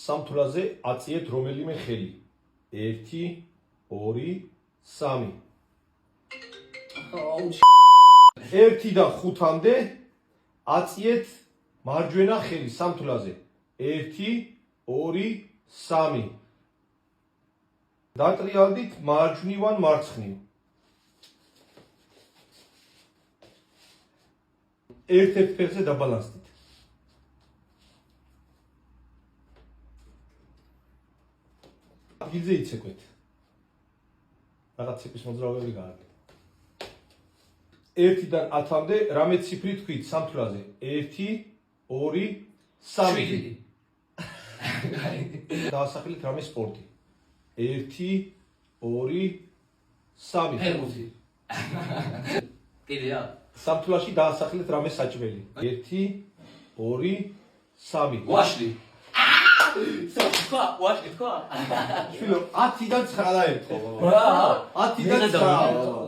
სამთვლაზე აწიეთ რომელიმე ხელი. 1 2 3 1-დან 5-მდე აწიეთ მარჯვენა ხელი სამთვლაზე. 1 2 3 დატრიალდით მარჯვნივან მარცხნივ. ერთ-ერთ ფეხზე დაბალანსდით. ადგილზე იცეკვეთ. რაღაც ციფრის მოძრაობები გააკეთეთ. 1-დან 10-მდე რამე ციფრი თქვით სამთვლაზე. 1 2 3 დაასახელეთ რამე სპორტი. 1 2 3 ფეხბურთი. კიდეა. სამთვლაში დაასახელეთ რამე საჭმელი. 1 2 3 ვაშლი. ვაშლი თქვა. შვილო 10-დან 9 დაერთხო. 10-დან 9.